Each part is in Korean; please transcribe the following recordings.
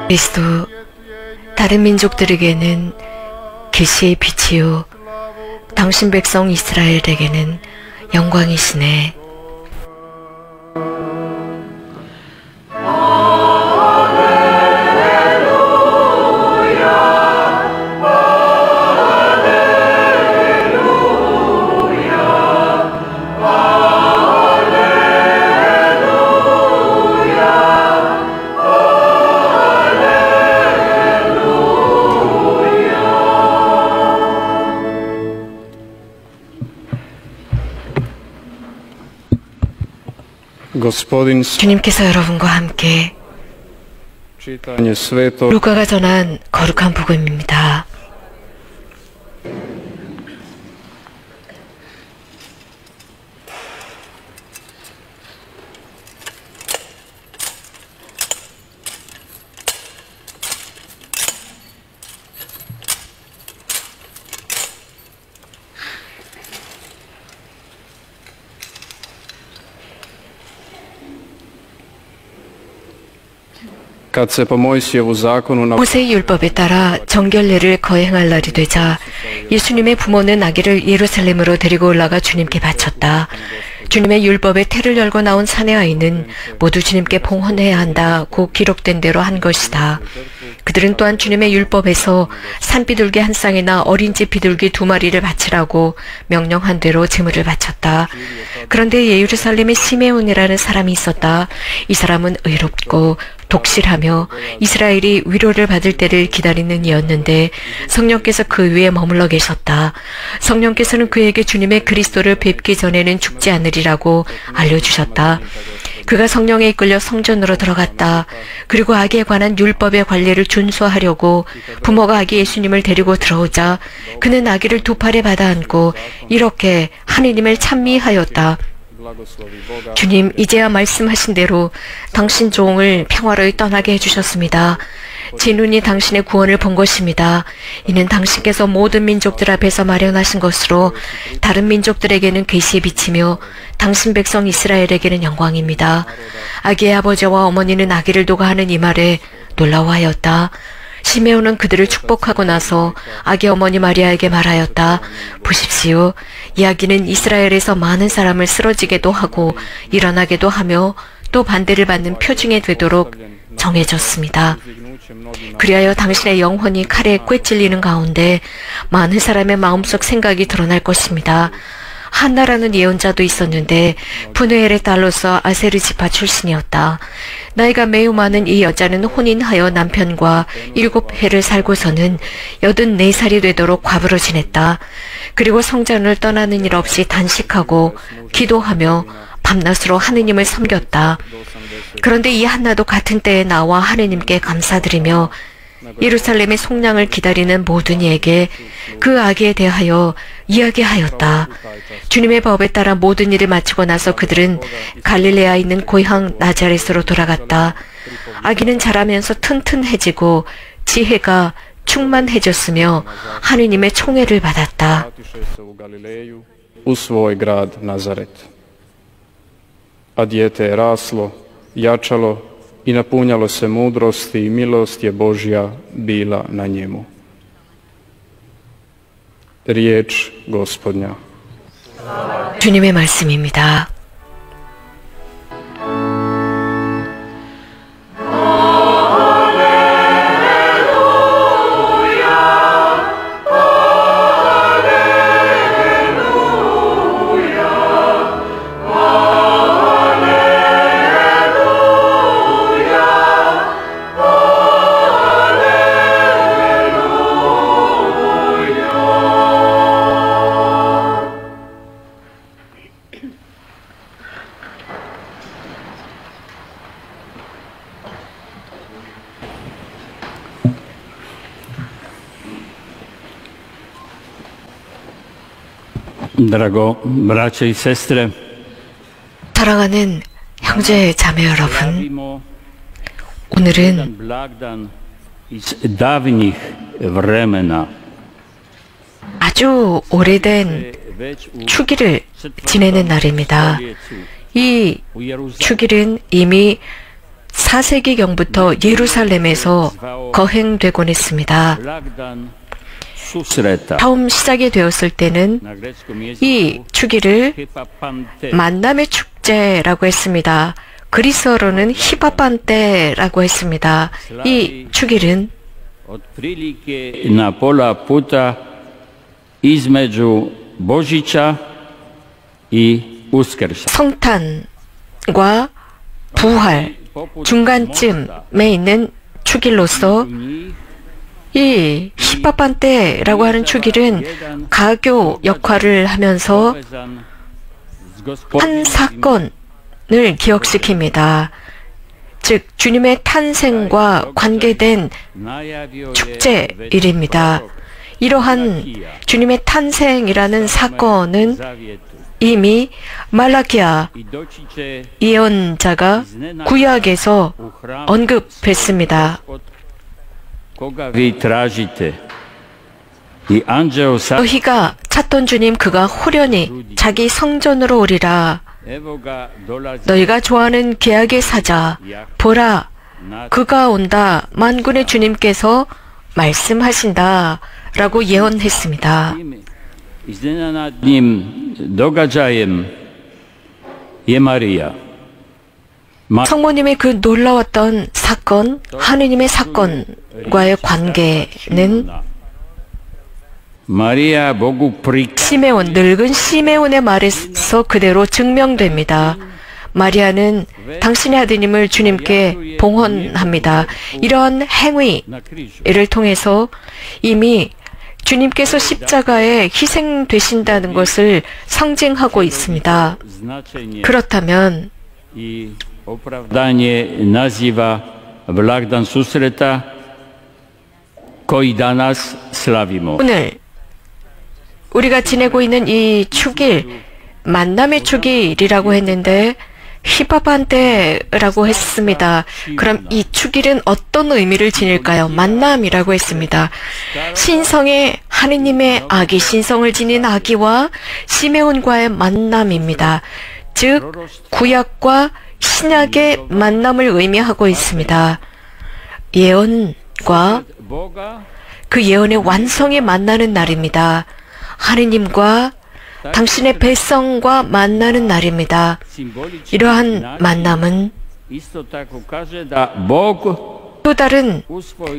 그리스도 다른 민족들에게는 계시의 빛이요 당신 백성 이스라엘에게는 영광이시네. 주님께서 여러분과 함께 루카가 전한 거룩한 복음입니다. 모세의 율법에 따라 정결례를 거행할 날이 되자 예수님의 부모는 아기를 예루살렘으로 데리고 올라가 주님께 바쳤다. 주님의 율법에 태를 열고 나온 사내 아이는 모두 주님께 봉헌해야 한다고 기록된 대로 한 것이다. 그들은 또한 주님의 율법에서 산비둘기 한 쌍이나 어린 집 비둘기 2마리를 바치라고 명령한 대로 제물을 바쳤다. 그런데 예루살렘에 시메온이라는 사람이 있었다. 이 사람은 의롭고 독실하며 이스라엘이 위로를 받을 때를 기다리는 이였는데 성령께서 그 위에 머물러 계셨다. 성령께서는 그에게 주님의 그리스도를 뵙기 전에는 죽지 않으리라고 알려주셨다. 그가 성령에 이끌려 성전으로 들어갔다. 그리고 아기에 관한 율법의 관례를 준수하려고 부모가 아기 예수님을 데리고 들어오자 그는 아기를 2팔에 받아 안고 이렇게 하느님을 찬미하였다. 주님, 이제야 말씀하신 대로 당신 종을 평화로이 떠나게 해주셨습니다. 제 눈이 당신의 구원을 본 것입니다. 이는 당신께서 모든 민족들 앞에서 마련하신 것으로 다른 민족들에게는 계시의 빛이며 당신 백성 이스라엘에게는 영광입니다. 아기의 아버지와 어머니는 아기를 두고 하는 이 말에 놀라워하였다. 시메온은 그들을 축복하고 나서 아기 어머니 마리아에게 말하였다. 보십시오. 이 아기는 이스라엘에서 많은 사람을 쓰러지게도 하고 일어나게도 하며 또 반대를 받는 표징이 되도록 정해졌습니다. 그리하여 당신의 영혼이 칼에 꿰찔리는 가운데 많은 사람의 마음속 생각이 드러날 것입니다. 한나라는 예언자도 있었는데 푸누엘의 딸로서 아세르 지파 출신이었다. 나이가 매우 많은 이 여자는 혼인하여 남편과 7해를 살고서는 84살이 되도록 과부로 지냈다. 그리고 성전을 떠나는 일 없이 단식하고 기도하며 밤낮으로 하느님을 섬겼다. 그런데 이 한나도 같은 때에 나와 하느님께 감사드리며 예루살렘의 속량을 기다리는 모든 이에게 그 아기에 대하여 이야기하였다. 주님의 법에 따라 모든 일을 마치고 나서 그들은 갈릴레아에 있는 고향 나자렛으로 돌아갔다. 아기는 자라면서 튼튼해지고 지혜가 충만해졌으며 하느님의 총애를 받았다. A dijete je raslo, jačalo i napunjalo se mudrosti i milost je Božja bila na njemu. Riječ Gospodnja. 주님의 말씀입니다. Drago braće i sestre, 사랑하는 형제 자매 여러분, 오늘은 아주 오래된 축일을 지내는 날입니다. 이 축일은 이미 4세기경부터 예루살렘에서 거행되곤 했습니다. 처음 시작이 되었을 때는 이 축일을 만남의 축제라고 했습니다. 그리스어로는 히바반테라고 했습니다. 이 축일은 성탄과 부활 중간쯤에 있는 축일로서 이 히바반테라고 하는 축일은 가교 역할을 하면서 한 사건을 기억시킵니다. 즉 주님의 탄생과 관계된 축제일입니다. 이러한 주님의 탄생이라는 사건은 이미 말라기야 예언자가 구약에서 언급했습니다. 너희가 찾던 주님 그가 호련히 자기 성전으로 오리라. 너희가 좋아하는 계약의 사자 보라 그가 온다. 만군의 주님께서 말씀하신다 라고 예언했습니다. 성모님의 그 놀라웠던 사건, 하느님의 사건과의 관계는 시메온, 늙은 시메온의 말에서 그대로 증명됩니다. 마리아는 당신의 아드님을 주님께 봉헌합니다. 이러한 행위를 통해서 이미 주님께서 십자가에 희생되신다는 것을 상징하고 있습니다. 그렇다면 오늘 우리가 지내고 있는 이 축일, 만남의 축일이라고 했는데 히바반테라고 했습니다. 그럼 이 축일은 어떤 의미를 지닐까요? 만남이라고 했습니다. 신성의 하느님의 아기, 신성을 지닌 아기와 시메온과의 만남입니다. 즉 구약과 신약의 만남을 의미하고 있습니다. 예언과 그 예언의 완성이 만나는 날입니다. 하느님과 당신의 백성과 만나는 날입니다. 이러한 만남은 또 다른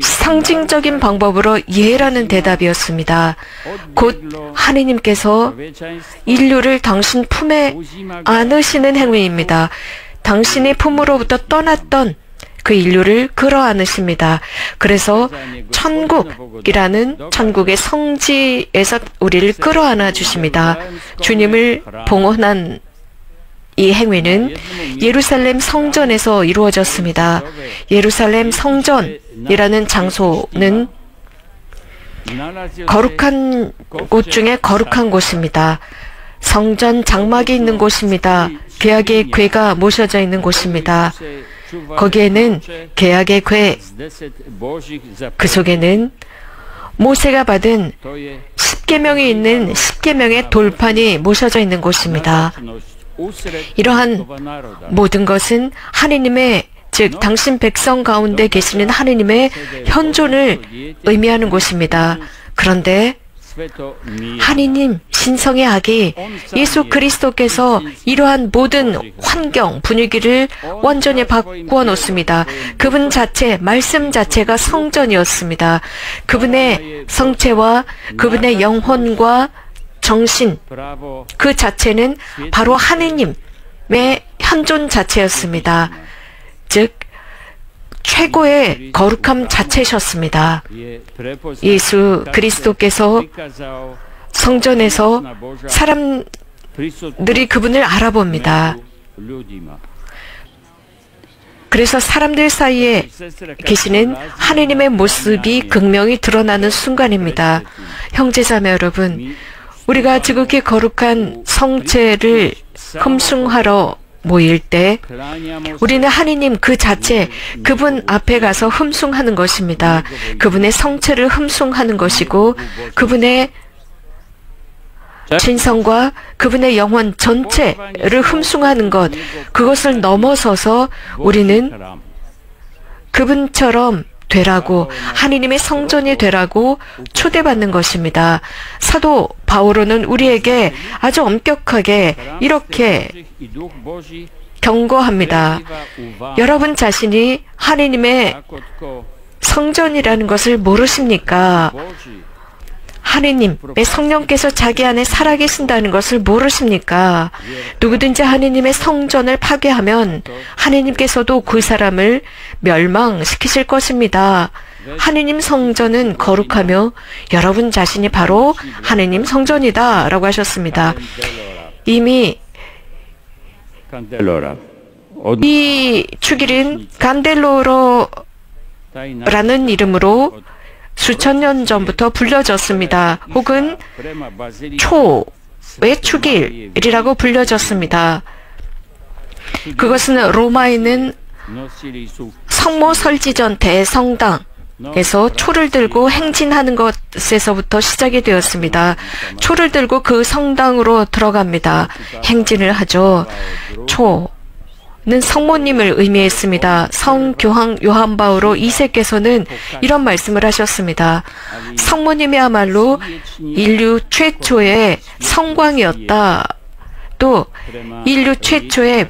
상징적인 방법으로 예라는 대답이었습니다. 곧 하느님께서 인류를 당신 품에 안으시는 행위입니다. 당신의 품으로부터 떠났던 그 인류를 끌어안으십니다. 그래서 천국이라는 천국의 성지에서 우리를 끌어안아 주십니다. 주님을 봉헌한 이 행위는 예루살렘 성전에서 이루어졌습니다. 예루살렘 성전이라는 장소는 거룩한 곳 중에 거룩한 곳입니다. 성전 장막이 있는 곳입니다. 계약의 궤가 모셔져 있는 곳입니다. 거기에는 계약의 궤, 그 속에는 모세가 받은 10계명이 있는 10계명의 돌판이 모셔져 있는 곳입니다. 이러한 모든 것은 하느님의, 즉 당신 백성 가운데 계시는 하느님의 현존을 의미하는 곳입니다. 그런데 하느님 신성의 아기 예수 그리스도께서 이러한 모든 환경, 분위기를 완전히 바꾸어 놓습니다. 그분 자체, 말씀 자체가 성전이었습니다. 그분의 성체와 그분의 영혼과 정신, 그 자체는 바로 하느님의 현존 자체였습니다. 즉 최고의 거룩함 자체셨습니다. 예수 그리스도께서 성전에서 사람들이 그분을 알아봅니다. 그래서 사람들 사이에 계시는 하느님의 모습이 극명히 드러나는 순간입니다. 형제자매 여러분, 우리가 지극히 거룩한 성체를 흠숭하러 모일 때 우리는 하느님 그 자체, 그분 앞에 가서 흠숭하는 것입니다. 그분의 성체를 흠숭하는 것이고 그분의 신성과 그분의 영혼 전체를 흠숭하는 것, 그것을 넘어서서 우리는 그분처럼 되라고, 하느님의 성전이 되라고 초대받는 것입니다. 사도 바오로는 우리에게 아주 엄격하게 이렇게 경고합니다. 여러분 자신이 하느님의 성전이라는 것을 모르십니까? 하느님의 성령께서 자기 안에 살아계신다는 것을 모르십니까? 누구든지 하느님의 성전을 파괴하면 하느님께서도 그 사람을 멸망시키실 것입니다. 하느님 성전은 거룩하며 여러분 자신이 바로 하느님 성전이다 라고 하셨습니다. 이미 이 축일인 간델로로라는 이름으로 수천 년 전부터 불려졌습니다. 혹은 초의 축일이라고 불려졌습니다. 그것은 로마에 있는 성모 설지전 대성당에서 초를 들고 행진하는 것에서부터 시작이 되었습니다. 초를 들고 그 성당으로 들어갑니다. 행진을 하죠. 는 성모님을 의미했습니다. 성교황 요한 바오로 2세께서는 이런 말씀을 하셨습니다. 성모님이야말로 인류 최초의 성광이었다. 또 인류 최초의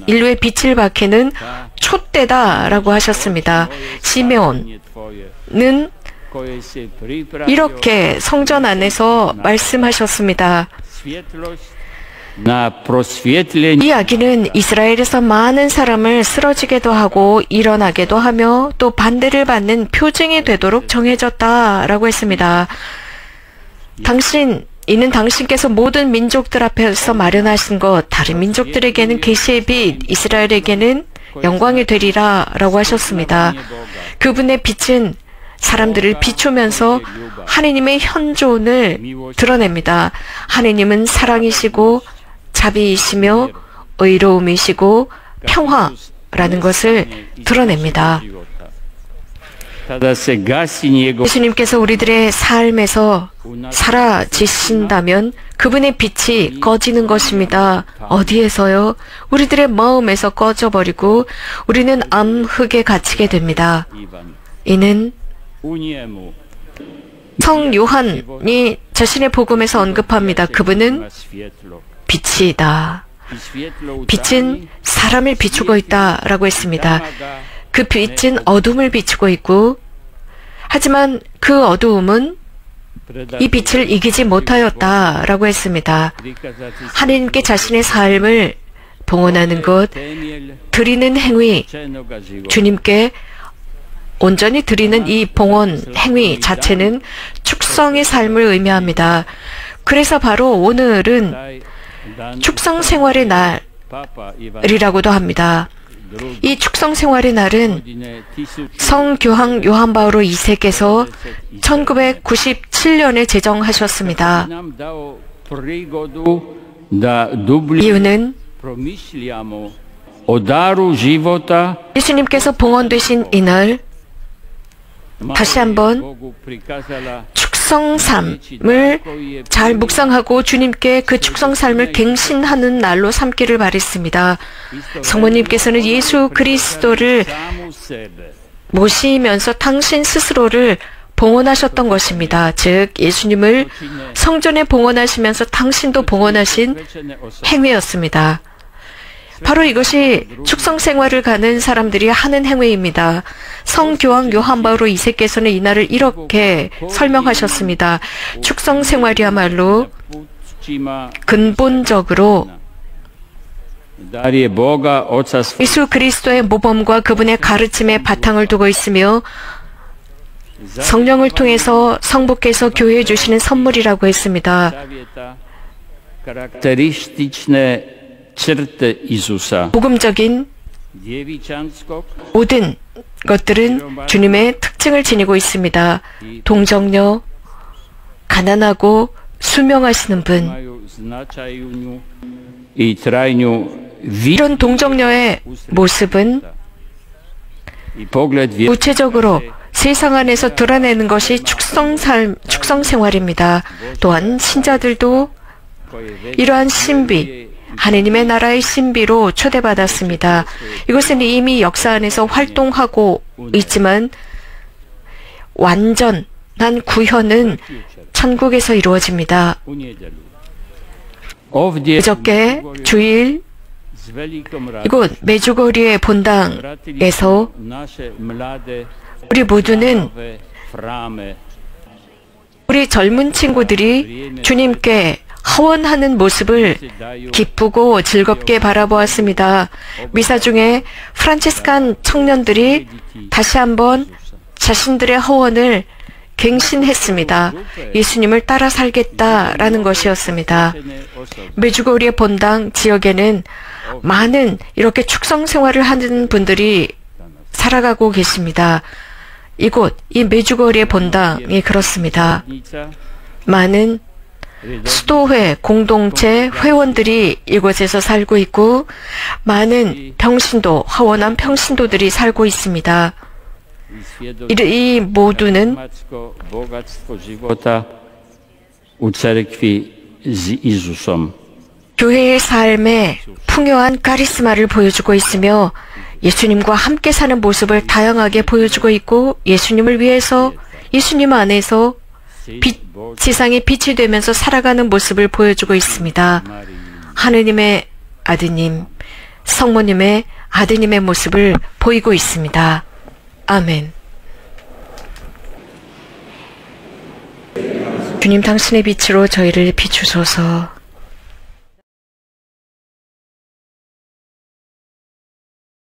인류의 빛을 밝히는 촛대다라고 하셨습니다. 시메온은 이렇게 성전 안에서 말씀하셨습니다. 이 아기는 이스라엘에서 많은 사람을 쓰러지게도 하고 일어나게도 하며 또 반대를 받는 표징이 되도록 정해졌다라고 했습니다. 이는 당신께서 모든 민족들 앞에서 마련하신 것, 다른 민족들에게는 계시의 빛, 이스라엘에게는 영광이 되리라 라고 하셨습니다. 그분의 빛은 사람들을 비추면서 하느님의 현존을 드러냅니다. 하느님은 사랑이시고 자비이시며 의로움이시고 평화라는 것을 드러냅니다. 예수님께서 우리들의 삶에서 사라지신다면 그분의 빛이 꺼지는 것입니다. 어디에서요? 우리들의 마음에서 꺼져버리고 우리는 암흑에 갇히게 됩니다. 이는 성 요한이 자신의 복음에서 언급합니다. 그분은 빛이다. 빛은 사람을 비추고 있다라고 했습니다. 그 빛은 어둠을 비추고 있고, 하지만 그 어두움은 이 빛을 이기지 못하였다라고 했습니다. 하느님께 자신의 삶을 봉헌하는 것, 드리는 행위, 주님께 온전히 드리는 이 봉헌 행위 자체는 축성의 삶을 의미합니다. 그래서 바로 오늘은 축성 생활의 날이라고도 합니다. 이 축성 생활의 날은 성교황 요한 바오로 2세께서 1997년에 제정하셨습니다. 이유는 예수님께서 봉헌되신 이날 다시 한번 축성삶을 잘 묵상하고 주님께 그 축성삶을 갱신하는 날로 삼기를 바랬습니다. 성모님께서는 예수 그리스도를 모시면서 당신 스스로를 봉헌하셨던 것입니다. 즉 예수님을 성전에 봉헌하시면서 당신도 봉헌하신 행위였습니다. 바로 이것이 축성 생활을 가는 사람들이 하는 행위입니다. 성교황 요한 바오로 2세께서는 이날을 이렇게 설명하셨습니다. 축성 생활이야말로 근본적으로 예수 그리스도의 모범과 그분의 가르침에 바탕을 두고 있으며 성령을 통해서 성부께서 교회에 주시는 선물이라고 했습니다. 복음적인 모든 것들은 주님의 특징을 지니고 있습니다. 동정녀, 가난하고 수명하시는 분, 이런 동정녀의 모습은 구체적으로 세상 안에서 드러내는 것이 축성 생활입니다. 또한 신자들도 이러한 신비, 하느님의 나라의 신비로 초대받았습니다. 이것은 이미 역사 안에서 활동하고 있지만 완전한 구현은 천국에서 이루어집니다. 그저께 주일 이곳 메주거리의 본당에서 우리 모두는 우리 젊은 친구들이 주님께 하원하는 모습을 기쁘고 즐겁게 바라보았습니다. 미사 중에 프란치스칸 청년들이 다시 한번 자신들의 하원을 갱신했습니다. 예수님을 따라 살겠다라는 것이었습니다. 메주거리의 본당 지역에는 많은 이렇게 축성 생활을 하는 분들이 살아가고 계십니다. 이곳, 이 메주거리의 본당이 그렇습니다. 많은 수도회 공동체 회원들이 이곳에서 살고 있고 많은 평신도, 하원한 평신도들이 살고 있습니다. 이 모두는 교회의 삶에 풍요한 카리스마를 보여주고 있으며 예수님과 함께 사는 모습을 다양하게 보여주고 있고 예수님을 위해서 예수님 안에서 세상에 빛이 되면서 살아가는 모습을 보여주고 있습니다. 하느님의 아드님, 성모님의 아드님의 모습을 보이고 있습니다. 아멘. 주님 당신의 빛으로 저희를 비추소서.